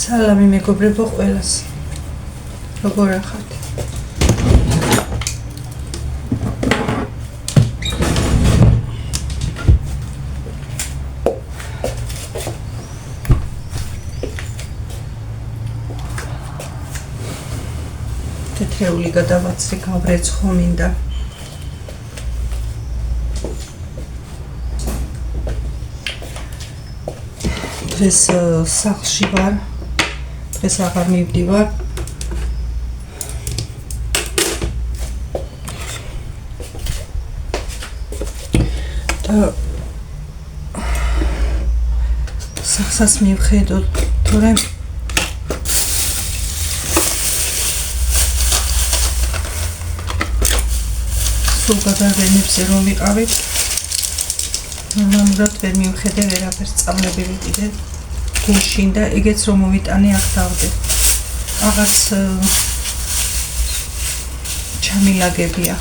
სალამი მეგობრებო ყველას. როგორ ახართ? თეთრეული გადავაცრი გავრეცხო მინდა. დღეს სახლში ვარ. დღეს აღარ მივდივარ. და სახლსაც მივხედოთ, თორემ სულ გადარვენებზე რომ ვიყავით, ნორმალურად ვერ მივხედე ვერაფერს, წამლებივი კიდე გულშინ და ეგეც რომ მოვიტანე აქ დავდე. რაღაც ჩამილაგებია.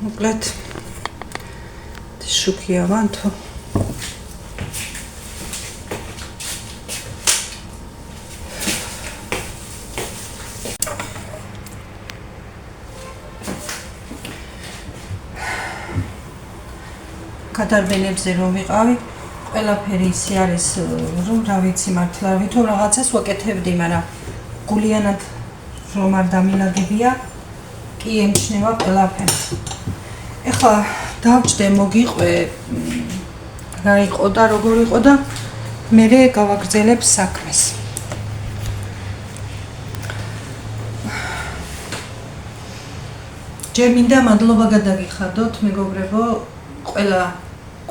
მოკლედ შუქია ვანთო. გადარვენებზე რომ ვიყავი, ყველაფერი ისე არის, რომ რა ვიცი მართლა ვითომ რაღაცას ვაკეთებდი, მაგრამ გულიანად რომ არ დამილაგებია, კი ემჩნევა ყველაფერი. ეხლა დავჭდე მოგიყვე რა იყო და როგორ იყო და მერე გავაგრძელებ საქმეს. ჯერ მინდა მადლობა გადაგიხადოთ მეგობრებო,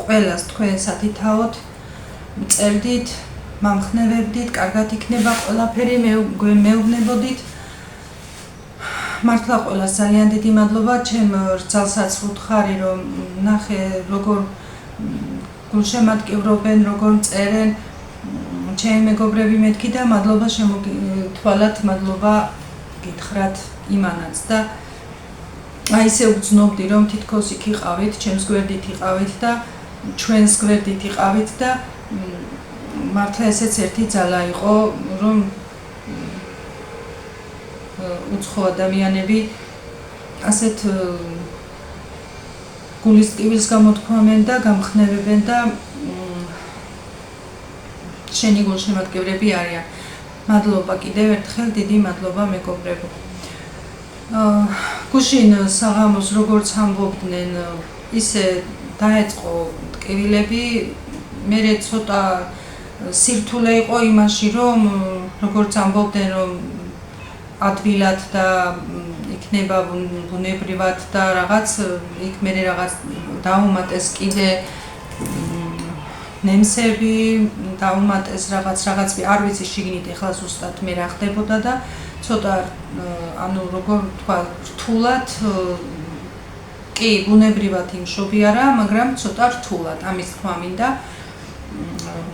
ყველას თქვენ სათითაოდ წერდით, მამხნევებდით, კარგად იქნება ყველაფერი, მეუბნებოდით. მართლა ყველას ძალიან დიდი მადლობა, ჩემ რძალსაც ვუთხარი, რომ ნახე როგორ გულშემატკივრობენ, როგორ წერენ ჩემი მეგობრები მეთქი და მადლობა შემოგითვალათ, მადლობა გითხრათ იმანაც და აი ესე ვგრძნობდი, რომ თითქოს იქ იყავით, ჩემს გვერდით იყავით და ჩვენს გვერდით იყავით და მართლა ესეც ერთი ძალა იყო, რომ უცხო ადამიანები ასეთ გულის ტკივილს გამოთქვამენ და გამხნევებენ და შენი გულშემატკივრები არიან. მადლობა კიდევ ერთხელ, დიდი მადლობა მეგობრებო. გუშინ საღამოს როგორც ამბობდნენ, ისე დაეწყო ტკივილები, მერე ცოტა სირთულე იყო იმაში, რომ როგორც ამბობდნენ, რომ ადვილად და იქნება ბუნებრივად და რაღაც იქ მერე რაღაც დაუმატეს კიდე ნემსები, დაუმატეს რაღაც არ ვიცი შიგნით ეხლა ზუსტად მე რა ხდებოდა და ცოტა ანუ როგორ თქვა რთულად კი ბუნებრივად იმშობი არა, მაგრამ ცოტა რთულად ამის თქვა მინდა.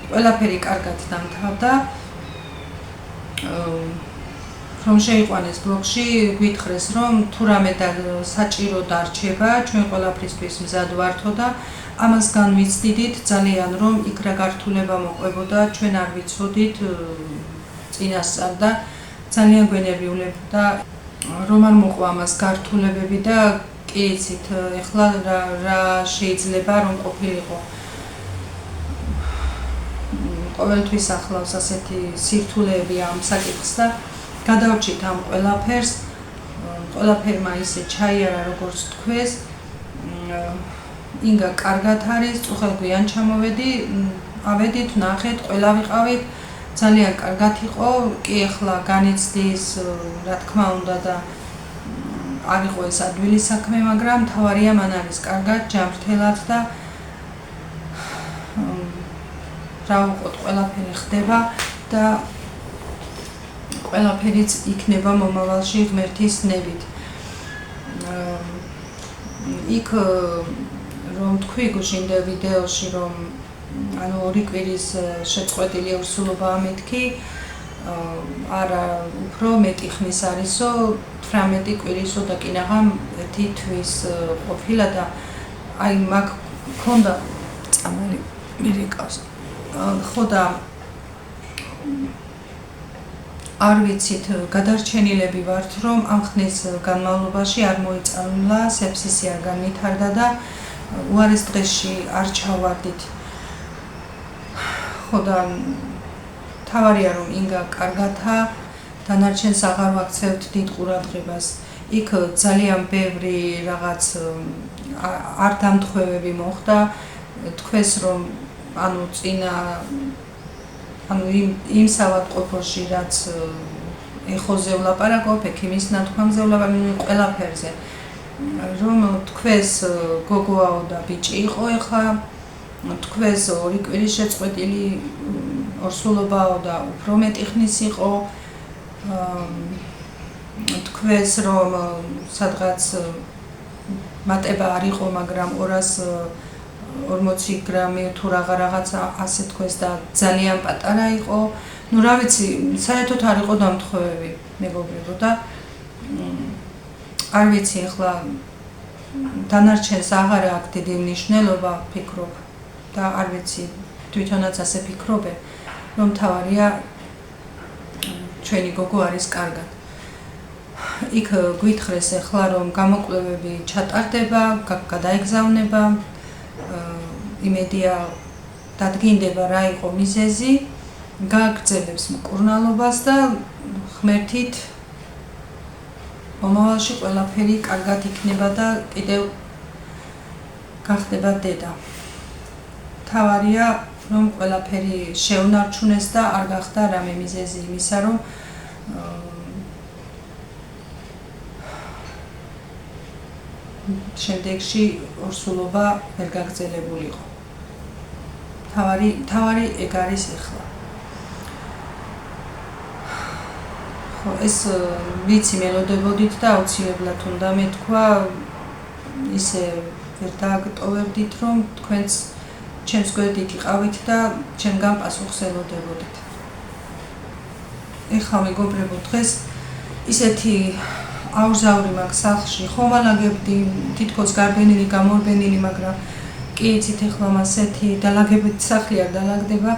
ყველაფერი კარგად დამთავრდა. რომ შეიყვანეს ბლოგში, გვითხრეს, რომ თუ რამე საჭირო დარჩება, ჩვენ ყველაფრისთვის მზად ვართო და ამას განვიცდიდით ძალიან, რომ იქ რა გართულება მოყვებოდა, ჩვენ არ ვიცოდით წინასწარ და ძალიან გვენერვიულებდა, რომ არ მოყვა ამას გართულებები და კი იცით, ეხლა რა შეიძლება რომ ყოფილიყო. ყოველთვის ახლავს ასეთი სირთულეები ამ საკითხს და გადავრჩით ამ ყველაფერს, ყველაფერმა ისე ჩაიარა როგორც თქვეს, ინგა კარგად არის, წუხელგვიან ჩამოვედი, ავედით, ნახეთ, ყველა ვიყავით, ძალიან კარგად იყო, კი ახლა განიცდის, რა თქმა უნდა და არ იყო ეს ადვილი საქმე, მაგრამ მთავარია მან არის კარგად, ჯანმრთელად და რა ვუყოთ, ყველაფერი ხდება და ყველაფერიც იქნება მომავალში ღმერთის ნებით. იქ რომ თქვი გუშინ ვიდეოში რომ ანუ ორი კვირის შეწყვეტილი ორსულობაა მეთქი არა უფრო მეტი ხნის არისო 18 კვირისო და კინაღამ ერთი თვის ყოფილა და აი მაგ ქონდა წამალი მირეკავს ხო და არ ვიცით გადარჩენილები ვართ რომ ამ ხნის განმავლობაში არ მოიწამლა სეფსისი არ განვითარდა და უარეს დღეში არ ჩავარდით ხო და თავარია რომ ინგა კარგათა დანარჩენს აღარ ვაქცევთ დიდ ყურადღებას იქ ძალიან ბევრი რაღაც არ დამთხევები მოხდა თქვენს რომ ანუ წინა ანუ იმ სავადმყოფოში რაც ეხოზე ვლაპარაკობ ექიმის ნათქვამზე ვლაპარაკობ ყველაფერზე რომ თქვენს გოგოაო და ბიჭი იყო ეხლა თქვენს ორი კვირის შეწყვეტილი ორსულობაო და უფრო მეტი ხნის იყო თქვენს რომ სადღაც მატება არ იყო მაგრამ 240 გრამი თუ რაღაცა ასე თქვენს და ძალიან პატარა იყო ნუ რა ვიცი საერთოდ არ იყო დამთხევები მეგობრებო და არ ვიცი ახლა დანარჩენს აღარ აქვს დიდი მნიშვნელობა ფიქრობ და არ ვიცი თვითონაც ასე ფიქრობე რომ თავარია ჩვენი გოგო არის კარგად იქ გვითხრეს ახლა რომ გამოკვლევები ჩატარდება გადაეგზავნება იმედია დადგინდება რა იყო მიზეზი გააგრძელებს მკურნალობას და ღმერთით მომავალში ყველაფერი კარგად იქნება და კიდევ გახდება დედა თავარია რომ ყველაფერი შეუნარჩუნეს და არ გახდა რამე მიზეზი იმისა რომ შემდეგში ორსულობა ვერ გაგრძელებულიყო თავარი ეგ არის ახლა ხო ეს ვიცი მელოდებოდით და აუცილებლად უნდა მეთქვა ისე ვერ დააგტოვებდით რომ თქვენც ჩემს გვერდით იყავით და ჩემგან პასუხს ელოდებოდით ეხლა მეგობრებო დღეს ისეთი აუზაური მაქვს სახლში ხომ ალაგებდი თითქოს გარბენილი გამორბენილი მაგრამ კი იცით ეხლა მასეთი დალაგებით სახლი არ დალაგდება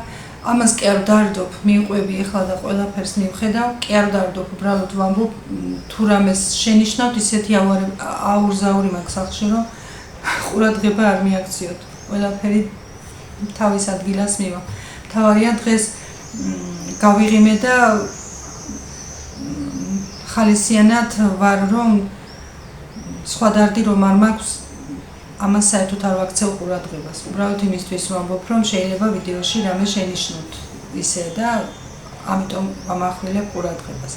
ამას კი არ დავდარდობ მივყვები ეხლა და ყველაფერს მივხედავ კი არ დავდარდობ უბრალოდ ვამბობ თუ რამეს შენიშნავთ ისეთი აუზაური მაქვს სახლში რომ ყურადღება არ მიაქციოთ ყველაფერი თავის ადგილას მივა თავარია დღეს გავიღიმე და ხალისიანად ვარ რომ სხვა დარდი რომ არ მაქვს ამას საერთოდ არ ვაქცევ ყურადღებას უბრალოდ იმისთვის ვამბობ რომ შეიძლება ვიდეოში რამე შენიშნოთ ისე და ამიტომ ვამახვილებ ყურადღებას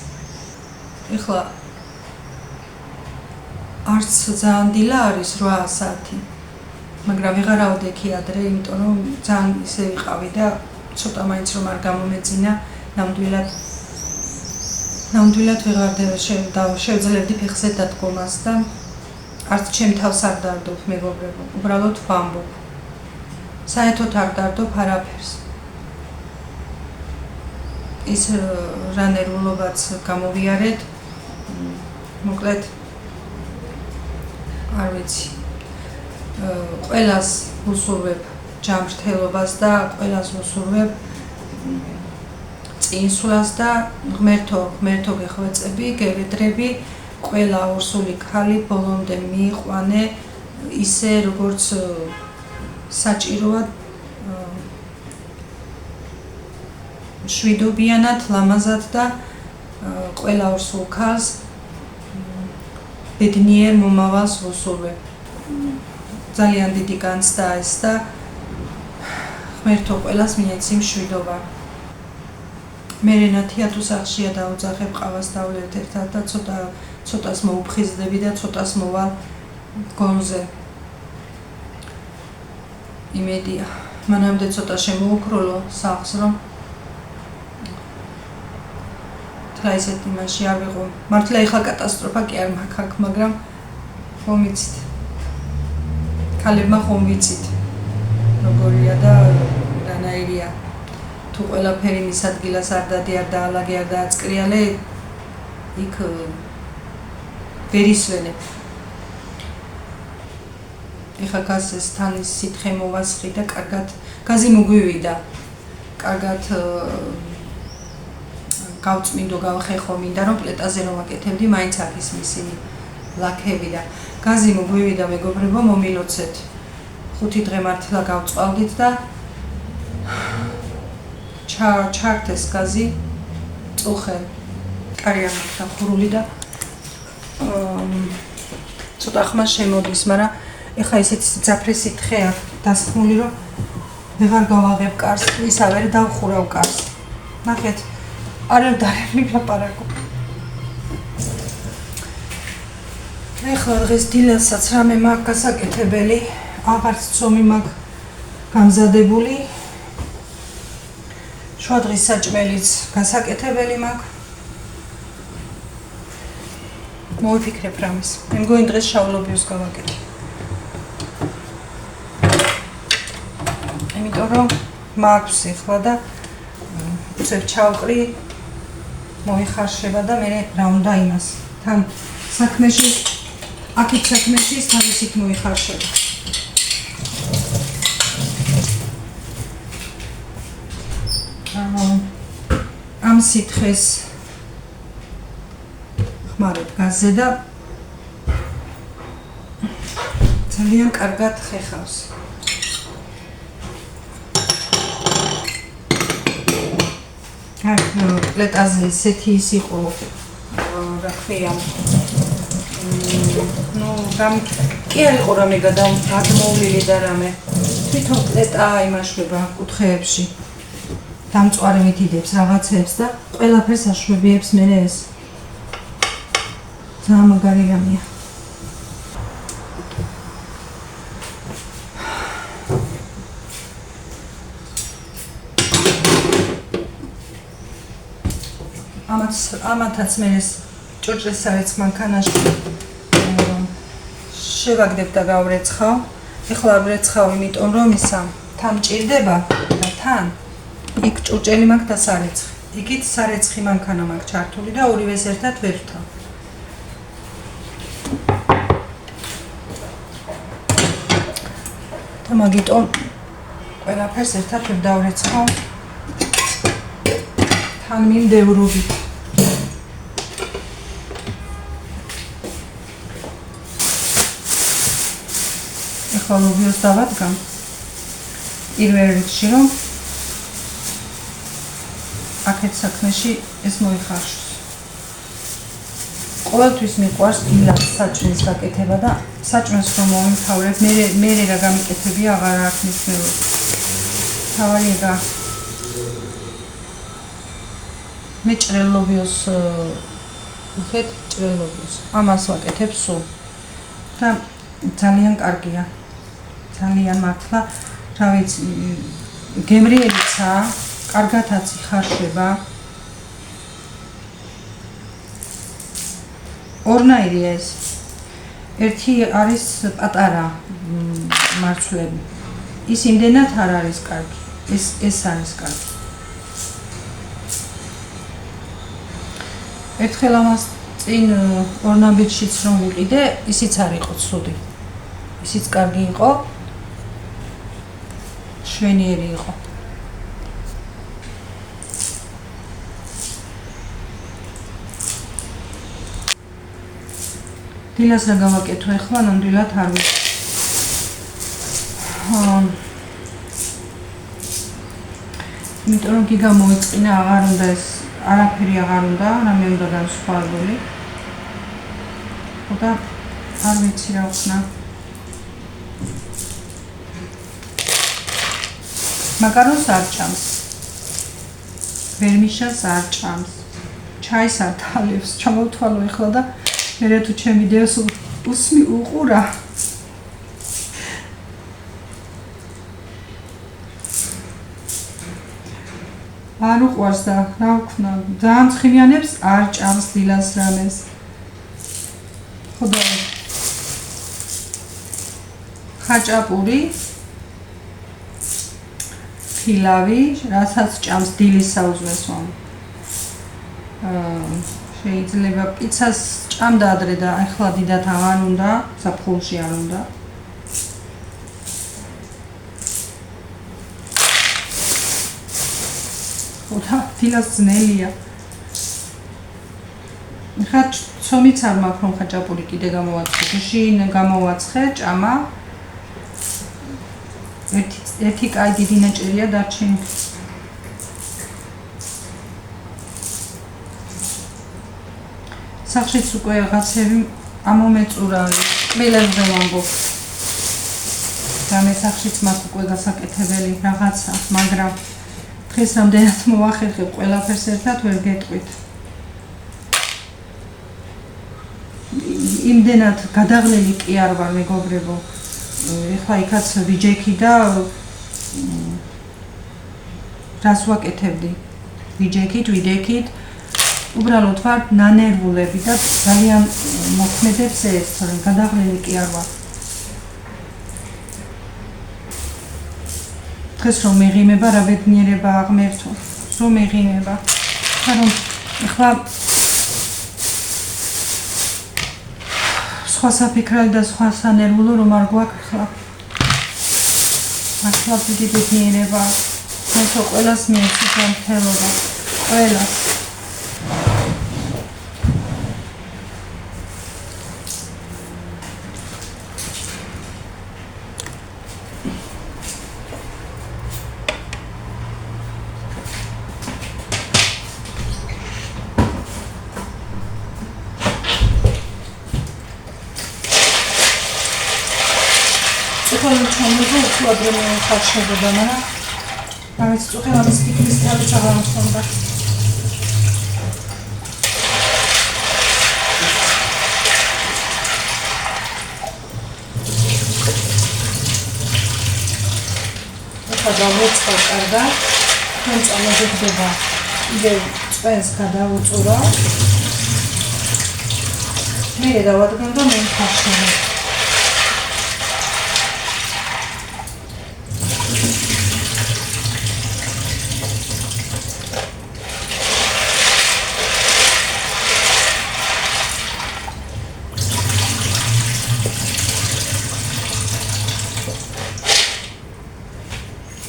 ეხლა არც ძალიან დილა არის 8 საათი მაგრამ ვეღარ ავდექი ადრე იმიტომ რომ ძალიან ისე ვიყავი და ცოტა მაინც რომ არ გამომეწინა ნამდვილად ვეღარ შევძლებდი ფეხზე დადგომას და არც ჩემ თავს არ დავდარდობ მეგობრებო უბრალოდ ვამბობ საერთოდ არ დავდარდობ არაფერს ის რა ნერვულობაც გამოვიარეთ მოკლედ არ ვიცი ყველას ვუსურვებ ჯანმრთელობას და ყველას ვუსურვებ წინსვლას და ღმერთო გეხვეწები გევედრები ყველა ორსული ქალი ბოლომდე მიიყვანე ისე როგორც საჭიროა შვიდობიანად ლამაზად და ყველა ორსულ ქალს ბედნიერ მომავალს ვუსურვებ ძალიან დიდი განცდა ეს და ღმერთო ყველას მიეცი მშვიდობა მე რენათია თუ სახშია დაუძახებ ყავას დავლევთ ერთად და ცოტას მოუფხიზდები და ცოტას მოვალ გონზე იმედია მანამდე ცოტა შემოუქროლო სახლს რომ თლა ისეთ იმაში არ ვიყო მართლა ეხლა კატასტროფა კი არ მაქვს მაგრამ ხომ იცით ქალებმა ხომ ვიცით როგორია და რანაირია თუ ყველაფერი მის ადგილას არ დადი არ დაალაგე არ დააწკრიალე იქ ვერ ისვენებ. ეხლა გაზს თან ის სითხე მოვასხი და კარგად გაზი მოგვივიდა. კარგად გავწმინდო გავხეხო მინდა რომ პლეტაზე რომ აკეთებდი მაინც აქვს მისი ლაქები და გაზი მოგვივიდა მეგობრებო მომილოცეთ 5 დღე მართლა გავწვალდით და ჩარდეს გაზი წუხე კარიან მოხდა ხურული და ცოტა ხმა შემოდის მაგრამ ეხლა ისეთი ძაფრესი თხე აქვს დასხმული რომ ვეღარ გავაღებ კარს ისა ვერ დავხურავ კარს ნახეთ არ დავდარები ლაპარაკო ეხლა დღეს დილასაც რამე მაქვს გასაკეთებელი აღარც ცომი მაქვს გამზადებული შუადღის საჭმელიც გასაკეთებელი მაქვს მოვიფიქრებ რამეს მე მგონი დღეს შავლობიოს გავაკეთე იმიტომ რომ მაქვს ეხლა და უცებ ჩავყრი მოიხარშება და მე რა უნდა იმას თან საქმეში აქეთ საქმეში თან ისიც მოიხარშება ამ სითხეს ხმარებ გაზზე და ძალიან კარგად ხეხავს პლეტაზე ისეთი ის იყო რა ქვია კი არ იყო რამე გადმოვლილი და რამე თვითონ პლეტა იმაშვება კუთხეებში დამწვარი მითიდებს რაღაცებს და ყველაფერს აშვებიებს მე ეს ძალიან მაგარი რამეა ამათაც მე ეს ჭურჭლის სარეცხ მანქანაში შევაგდებ და გავრეცხავ. ეხლა არ ვრეცხავ, იმიტომ რომ ისა თან ჭირდება და თან იქ ჭურჭელი მაქვს და სარეცხი. იქით სარეცხი მანქანა მაქვს ჩართული და ორივეს ერთად ვერ ვთავ. და მაგიტომ ყველაფერს ერთად ვერ დავრეცხავ. თან მიმდევრობით. ეხლა ლობიოს დავადგამ პირველ რიგში რომ აქეთ საქმეში ეს მოიხარშოს. ყოველთვის მიყვარს დილას საჭმლის გაკეთება და საჭმელს რომ მომთავრებ, მე რა გამიკეთებია აღარ აქვს მნიშვნელობა. თავარი ეგა მე ჭრელობიოს უხეთ ჭრელობიოს. ამას ვაკეთებ სულ და ძალიან კარგია. ძალიან მართლა, რა ვიცი, გემრიელიცაა, კარგათაც იხარშება. ორნაირია ეს. ერთი არის პატარა მარცვლები. ის იმდენად არ არის კარგი. ეს არის კარგი. ერთხელ ამას წინ ორნამბიტშიც რომ ვიყიდე, ისიც არ იყო ცუდი. ისიც კარგი იყო. შვენიერი იყო. დილას რა გავაკეთო ახლა, ნამდვილად არ ვიცი. იმიტომ რომ გიგა მოეწყინა, აღარ უნდა ეს არაფერი აღარ უნდა, რამე უნდა განსხვავებული. და არ ვიცი რა ვქნა. მაკარონს არ ჭამს. ვერმიშას არ ჭამს. ჩაის არ თალებს. ჩამოვთვალო ახლა და მე თუ ჩემ ვიდეოს უყურა. არ უყვარს და რა ვქნა. ძალიან ცხიმიანებს არ ჭამს დილას რამეს. ხოდა ხაჭაპური ხილავი, რასაც ჭამს დილის საუზმესო. შეიძლება პიცას ჭამდა ადრე და ახლა დიდათ აღარ უნდა, საფხულში არ უნდა. ხოდა დილას ძნელია. ხა ცომიც არ მაქვს რომ ხაჭაპური კიდე გამოვაცხე. შინ გამოვაცხე ჭამა. ერთი კაი დიდი ნაჭერია დარჩენი. სახშიც უკვე რაღაცები ამომეწურავი. ყველაზე ვამბობ. რამე სახშიც მაქვს უკვე გასაკეთებელი რაღაცა, მაგრამ დღეს რამდენად მოვახერხებ ყველაფერს ერთად ვერ გეტყვით. იმდენად გადაღლილი კი არ ვარ მეგობრებო. ეხლა იქაც ვიჯექი და რას ვაკეთებდი? ვიჯექით. უბრალოდ ვარ ნანერვულები და ძალიან მოქმედებს ეს, თორემ გადაღლილი კი არ ვარ. დღეს რომ მეღიმება, რა ბედნიერება აღმერთო. რომ მეღიმება. ხარო ეხლა სხვა საფიქრალი და სხვა სანერვულო რომ არ გვაქვს ხლა. მართლა დიდი ბედნიერება. მე თო ყველას მიეცით ამ თელობა. ყველას. Problemi karşıladı bana. Evet, çok önemli bir istedim çağırdım sonunda. Kadavut orada. Hınç anladık deva. İde spens kadavut ora. Nereye davadıkım da ben karşıladım.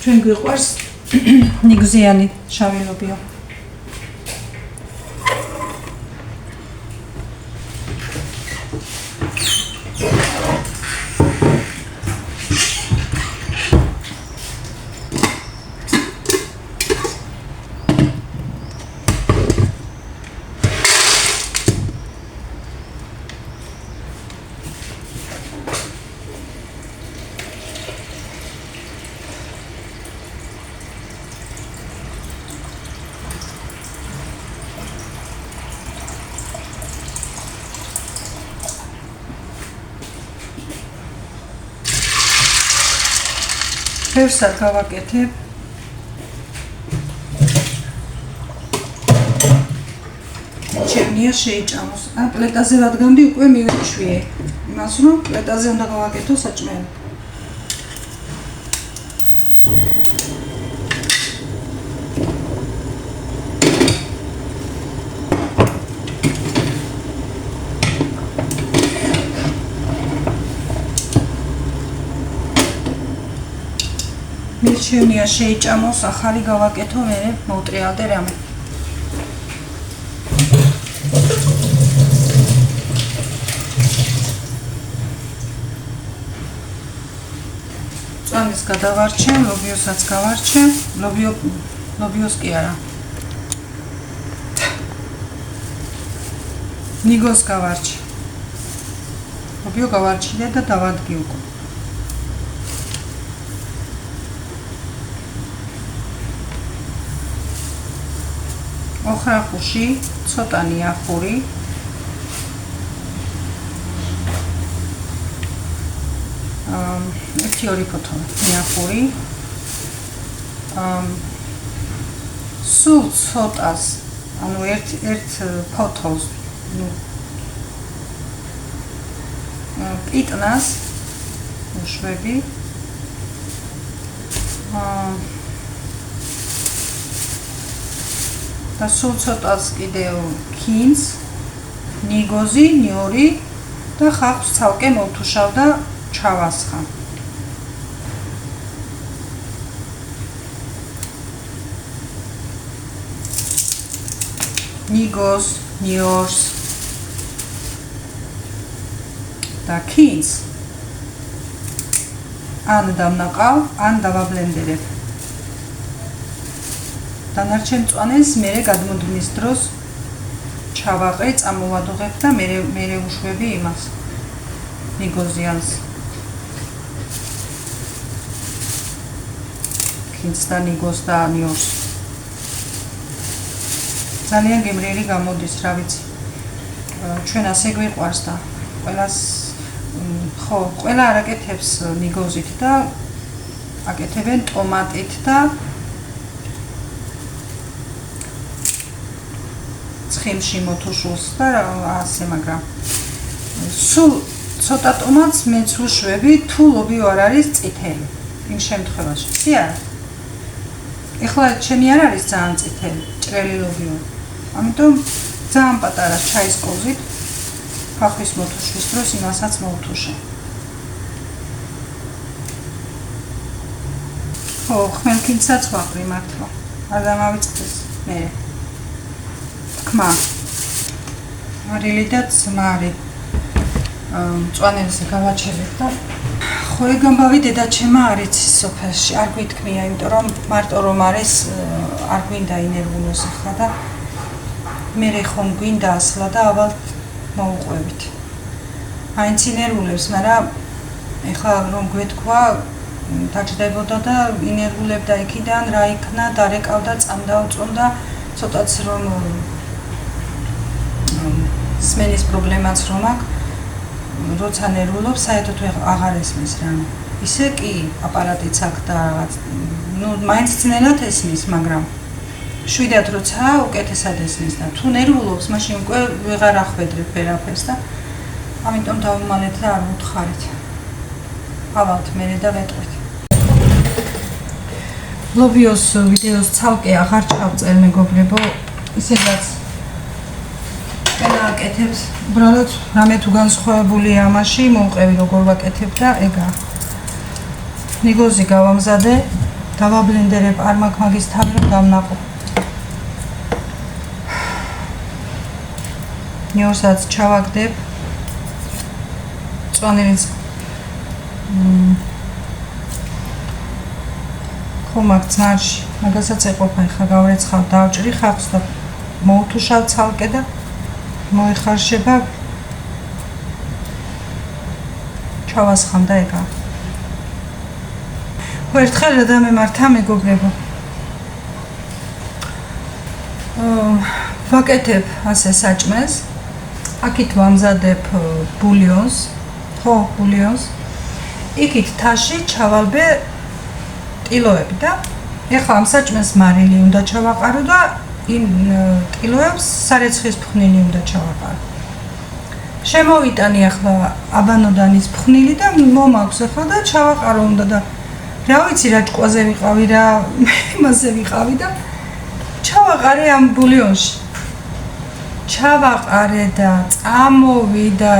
ჩვენ გვიყვარს ნიგზიანი შავი ლობიო. ფერსად გავაკეთებ. ჩემნია შეიჭამოს. ან პლეტაზე რადგანდი უკვე მივეჩვიე. იმას რომ პლეტაზე უნდა გავაკეთო საჭმელი. მირჩევნია შეიჭამოს, ახალი გავაკეთო, მე მოვტრიალდე რამე. წამის გადავარჩე, ლობიოსაც გავარჩე, ლობიოს კი არა. ნიგოს გავარჩე. ლობიო გავარჩილე და დავადგი უკვე. ოხრახუში, ცოტანი ახური. ერთი ორი ფოთოლი ახური. სულ ცოტას, ანუ ერთ ფოთოლს, ნუ პიტნას უშვები. და სულ ცოტას კიდევ ქინს, ნიგოზი, ნიორი და ხახს ცალკე მოვთუშავ და ჩავასხა. ნიგოს, ნიორს და ქინს ან დავნაყავ, ან დავაბლენდერებ. დანარჩენ მწვანეს მერე გადმოდმის დროს ჩავაყრე, წამოვადუღებ და მერე უშვები იმას ნიგოზიანს. ქინს და ნიგოს და ნიორს. ძალიან გემრიელი გამოდის, რა ვიცი. ჩვენ ასე გვიყვარს და ყველას ხო, ყველა არ აკეთებს ნიგოზით და აკეთებენ ტომატით და ცხიმში მოთუშულს და ასე, მაგრამ სულ ცოტა ტომატს მეც ვუშვები, თუ ლობიო არ არის წითელი. იმ შემთხვევაში. სიარა. ეხლა ჩემი არ არის ძალიან წითელი, ჭრელი ლობიო. ამიტომ ძალიან პატარა ჩაის კოვზით ხახვის მოთუშვის დროს იმასაც მოვთუშე. ხო, ხმელქინცაც ვაყრი მართლა. არ დამავიწყდეს მე. თქმა. მარილი და ძმარი. მწვანელზე გავაჩერებ და ხო ეგ ამბავი დედაჩემა არ იცის სოფელში. არ გვითქმია, იმიტომ რომ მარტო რომ არის არ გვინდა ინერვულოს ახლა და მე ხომ გვინდა ასლა და აბა მოუყვებით. მაინც ინერვულებს, მაგრამ ეხლა რომ გვეთქვა დაჭდებოდა და ინერვულებდა იქიდან რა იქნა, დარეკავდა, წამდაუწონდა, ცოტაც რომ სმენის პრობლემაც რომ აქვს, როცა ნერვულობს, საერთოდ აღარ ესმის რამე. ისე კი აპარატიც აქვს და რაღაც, მაინც ძნელად ესმის, მაგრამ შვიდად როცა უკეთესად ესმის და თუ ნერვულობს, მაშინ უკვე ვეღარ ახვედრებ ვერაფერს და ამიტომ დავუმალეთ და არ ვუთხარით. ავალთ მერე და ვეტყვით. ლობიოს ვიდეოს ცალკე აღარ ჩავწერ მეგობრებო, ისედაც ყველა აკეთებს, უბრალოდ რამე თუ განსხვავებულია ამაში, მოვყევი როგორ ვაკეთებ და ეგა. ნიგოზი გავამზადე, დავაბლენდერებ, არ მაქვს მაგის თავი რომ დავნაყო. ნიორსაც ჩავაგდებ, მწვანელის ხომ აქ ძნარში, მაგასაც ეყოფა, ხა გავრეცხავ, დავჭრი ხახს და მოვთუშავ ცალკე და მოიხარშება, ჩავასხამ და ეგა. ხო, ერთხელ რა დამემართა მეგობრებო. ვაკეთებ ასე საჭმელს, აქით ვამზადებ ბულიონს, ხო, ბულიონს. იქით თაში ჩავალბე ტილოები და ეხლა ამ საჭმელს მარილი უნდა ჩავაყარო და იმ ტილოებს სარეცხის ფხვნილი უნდა ჩავაყარო. შემოვიტანი ახლა აბანოდან ის ფხვნილი და მომაქვს ახლა და ჩავაყარო უნდა და რა ვიცი რა ჭკვაზე ვიყავი რა იმაზე ვიყავი და ჩავაყარე ამ ბულიონში. ჩავაყარე და წამოვიდა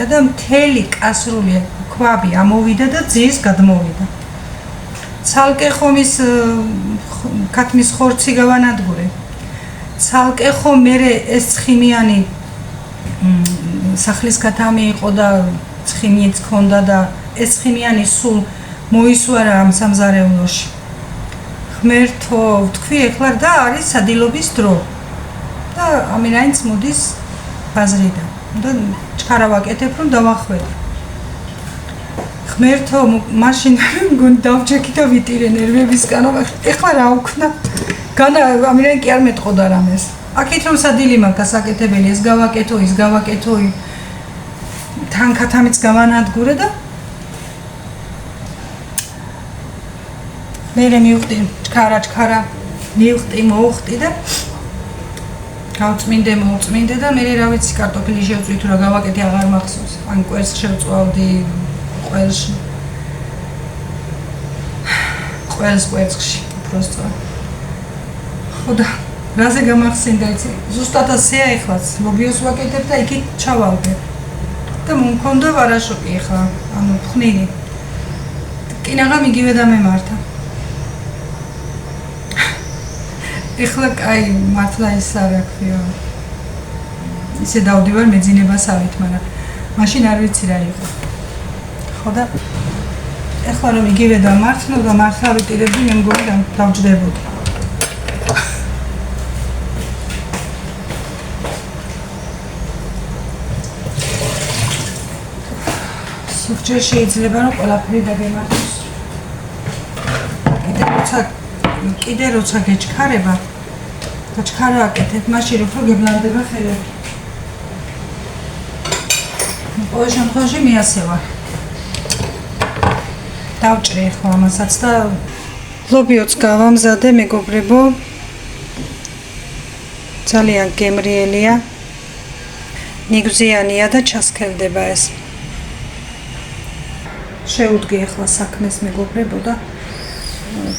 და მთელი კასრული ქვაბი ამოვიდა და ძის გადმოვიდა. ცალკე ხომ ის ქათმის ხორცი გავანადგურე. ცალკე ხომ მერე ეს ცხიმიანი სახლის ქათამი იყო და ცხიმიც ქონდა და ეს ცხიმიანი სულ მოისვარა ამ სამზარეულოში. ღმერთო, ვთქვი ეხლა და არის სადილობის დრო. და ამირაინც მოდის ბაზრიდან. და ჩქარა ვაკეთებ რომ დავახვედრ. ღმერთო, მაშინ მგონი დავჭექი და ვიტირე ნერვებისგან, ეხლა რა ვქნა? განა ამირაინ კი არ მეტყოდა რამეს. აქეთ რომ სადილი მაგას აკეთებელი, ეს გავაკეთო, ის გავაკეთო, თან ქათამიც გავანადგურე და მერე მივხვდი ჩქარა მივხვდი მოვხვდი და გავწმინდე და მე რა ვიცი კარტოფილი შევწვი თუ რა გავაკეთე აღარ მახსოვს. ან კვერს შევწვავდი ყველში. ყველს კვერცხში უბრალოდ. ხო და რაზე გამახსენდა იცი? ზუსტად ასეა ეხლაც. ლობიოს ვაკეთებ და იქით ჩავალდე. და მომქონდა ვარაშოკი ახლა, ანუ ფხნილი. კინაღამ იგივე დამემართა. ეხლა კაი მართლა ის არა ქვია. ისე დავდივარ მეძინებასავით, მაგრამ მაშინ არ ვიცი რა იყო. ხო და ეხლა რომ იგივე დამართნო და მართლა ვიტირებდი, მე მგონი დავჯდებოდი. სულ შეიძლება რომ ყველაფერი დაგემართოს. კიდე როცა გეჩქარება და ჩქარა აკეთებ, მაშინ უფრო გებლანდება ხელები. ყოველ შემთხვევაში მიასევა. დავჭრე ახლა ამასაც და ლობიოც გავამზადე, მეგობრებო. ძალიან გემრიელია. ნიგვზიანია და ჩასქელდება ეს. შეუდგე ახლა საქმეს, მეგობრებო და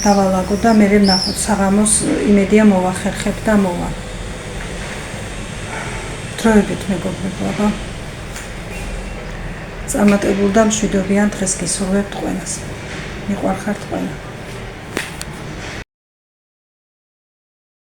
დავალაგო და მე ვნახოთ საღამოს იმედია მოვახერხებ და მოვა. დროებით, მეგობრებო, აბა. წარმატებულ და მშვიდობიან დღეს გისურვებთ ყველას. მიყვარხართ ყველა.